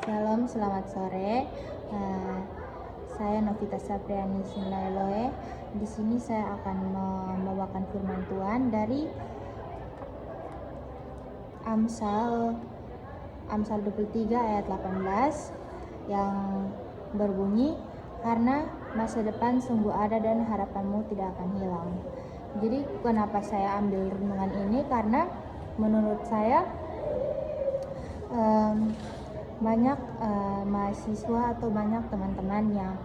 Shalom, selamat sore. Saya Novita Sapriani Sinlailoe. Di sini saya akan membawakan firman Tuhan dari Amsal 23 ayat 18 yang berbunyi, karena masa depan sungguh ada dan harapanmu tidak akan hilang. Jadi kenapa saya ambil renungan ini? Karena menurut saya banyak mahasiswa atau banyak teman-teman yang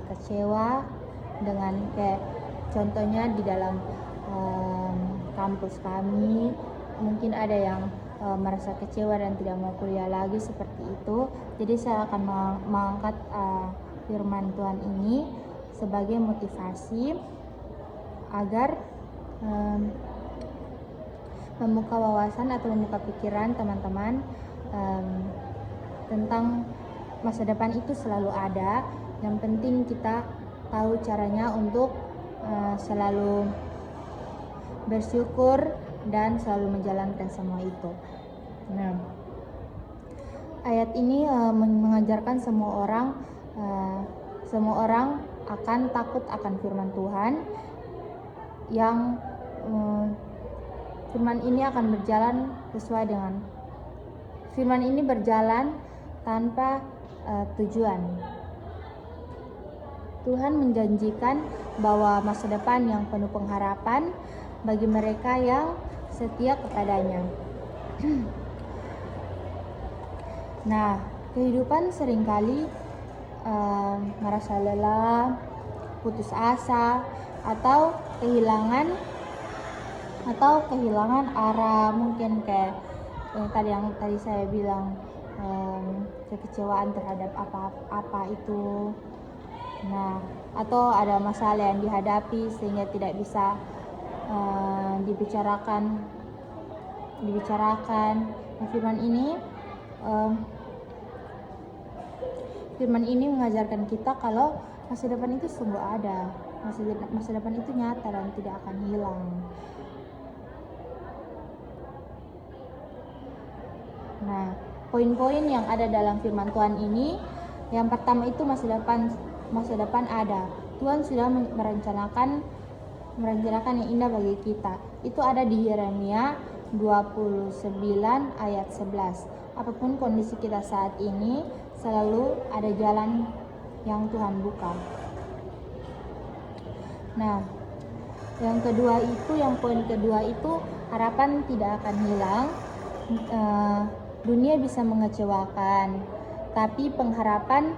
kecewa dengan kayak contohnya di dalam kampus kami, mungkin ada yang merasa kecewa dan tidak mau kuliah lagi seperti itu. Jadi saya akan mengangkat firman Tuhan ini sebagai motivasi agar membuka wawasan atau membuka pikiran teman-teman tentang masa depan itu selalu ada. Yang penting kita tahu caranya untuk selalu bersyukur dan selalu menjalankan semua itu. Nah, ayat ini mengajarkan semua orang akan takut akan firman Tuhan, yang firman ini akan berjalan sesuai dengan firman ini berjalan tanpa tujuan. Tuhan menjanjikan bahwa masa depan yang penuh pengharapan bagi mereka yang setia kepadanya. Nah, kehidupan seringkali merasa lelah, putus asa, atau kehilangan arah. Mungkin kayak yang tadi saya bilang, kekecewaan terhadap apa itu. Nah, atau ada masalah yang dihadapi sehingga tidak bisa dibicarakan. Nah, firman ini mengajarkan kita kalau masa depan itu sungguh ada. Masa depan itu nyata dan tidak akan hilang. Nah, poin-poin yang ada dalam firman Tuhan ini, yang pertama itu masa depan ada. Tuhan sudah merencanakan yang indah bagi kita. Itu ada di Yeremia 29 ayat 11. Apapun kondisi kita saat ini, selalu ada jalan yang Tuhan buka. Nah, poin kedua itu harapan tidak akan hilang. Dunia bisa mengecewakan, tapi pengharapan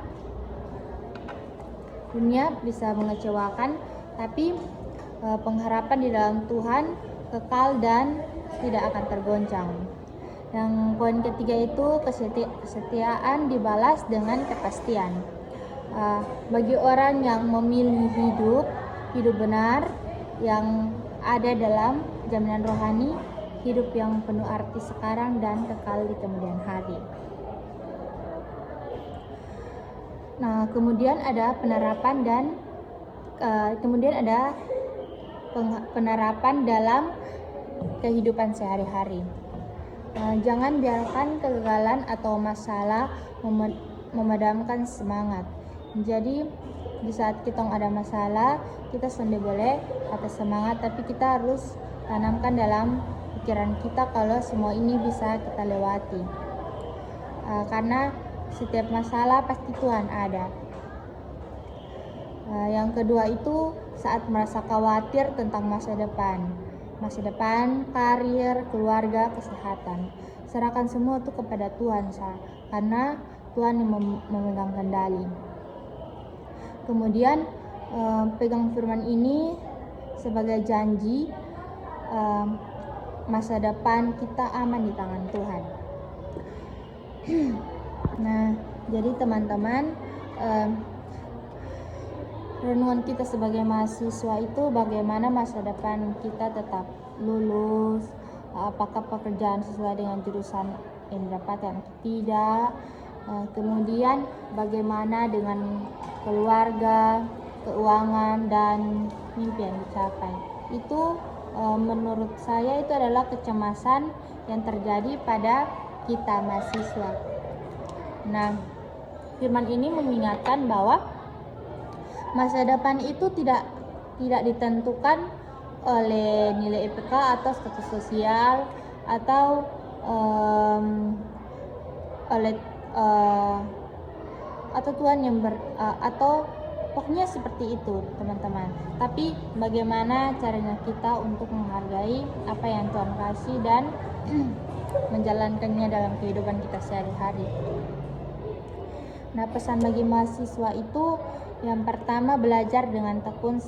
di dalam Tuhan kekal dan tidak akan tergoncang. Yang poin ketiga itu kesetiaan dibalas dengan kepastian. Bagi orang yang memilih hidup benar yang ada dalam jaminan rohani, hidup yang penuh arti sekarang dan kekal di kemudian hari. Nah, kemudian ada penerapan dalam kehidupan sehari-hari. Jangan biarkan kegagalan atau masalah memadamkan semangat. Jadi di saat kita ada masalah, kita sendiri boleh patah semangat, tapi kita harus tanamkan dalam pikiran kita kalau semua ini bisa kita lewati. Karena setiap masalah pasti Tuhan ada. Yang kedua itu saat merasa khawatir tentang masa depan, karir, keluarga, kesehatan, serahkan semua itu kepada Tuhan, karena Tuhan yang memegang kendali. Kemudian pegang firman ini sebagai janji, masa depan kita aman di tangan Tuhan. Nah, jadi teman-teman, renungan kita sebagai mahasiswa itu bagaimana masa depan kita tetap lulus, apakah pekerjaan sesuai dengan jurusan yang didapatkan atau tidak, kemudian bagaimana dengan keluarga, keuangan, dan mimpi yang dicapai. Itu menurut saya itu adalah kecemasan yang terjadi pada kita mahasiswa. Nah, firman ini mengingatkan bahwa masa depan itu tidak ditentukan oleh nilai IPK atau status sosial atau oleh atau Tuhan yang atau pokoknya seperti itu teman-teman. Tapi bagaimana caranya kita untuk menghargai apa yang Tuhan kasih dan menjalankannya dalam kehidupan kita sehari-hari. Nah, pesan bagi mahasiswa itu yang pertama, belajar dengan tekun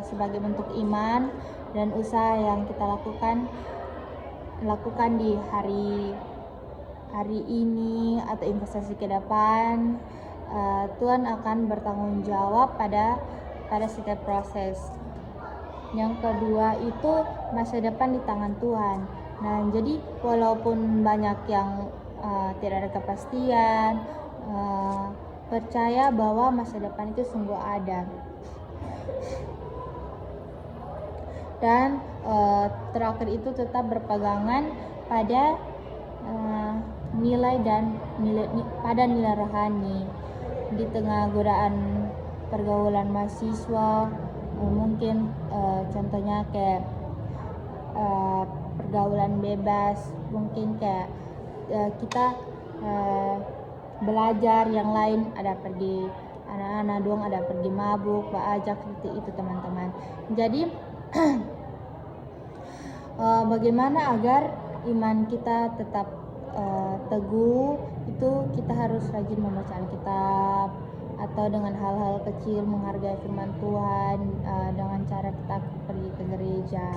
sebagai bentuk iman dan usaha yang kita lakukan di hari ini atau investasi ke depan. Tuhan akan bertanggung jawab pada setiap proses. Yang kedua itu masa depan di tangan Tuhan. Nah, jadi walaupun banyak yang tidak ada kepastian, percaya bahwa masa depan itu sungguh ada. Dan terakhir itu tetap berpegangan pada nilai rohani. Di tengah godaan pergaulan mahasiswa, mungkin contohnya kayak pergaulan bebas, mungkin kayak kita belajar yang lain, ada pergi anak-anak dong, ada pergi mabuk, ajak seperti itu teman-teman. Jadi bagaimana agar iman kita tetap teguh, itu kita harus rajin membaca Alkitab atau dengan hal-hal kecil menghargai firman Tuhan, dengan cara kita pergi ke gereja.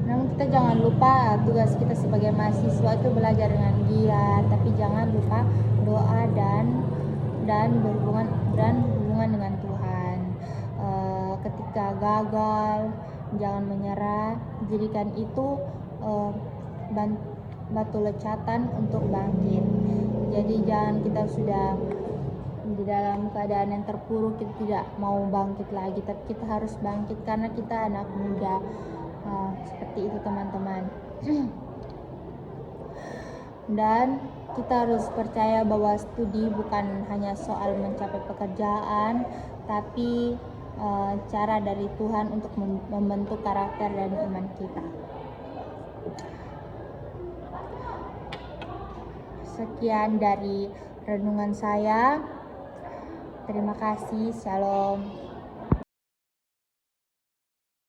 Namun kita jangan lupa tugas kita sebagai mahasiswa itu belajar dengan giat, tapi jangan lupa doa dan berhubungan dengan Tuhan. Ketika gagal, jangan menyerah, jadikan itu batu loncatan untuk bangkit. Jadi jangan kita sudah di dalam keadaan yang terpuruk kita tidak mau bangkit lagi, tapi kita harus bangkit karena kita anak muda. Seperti itu teman-teman. Dan kita harus percaya bahwa studi bukan hanya soal mencapai pekerjaan, tapi cara dari Tuhan untuk membentuk karakter dan iman kita. Sekian dari renungan saya. Terima kasih. Shalom.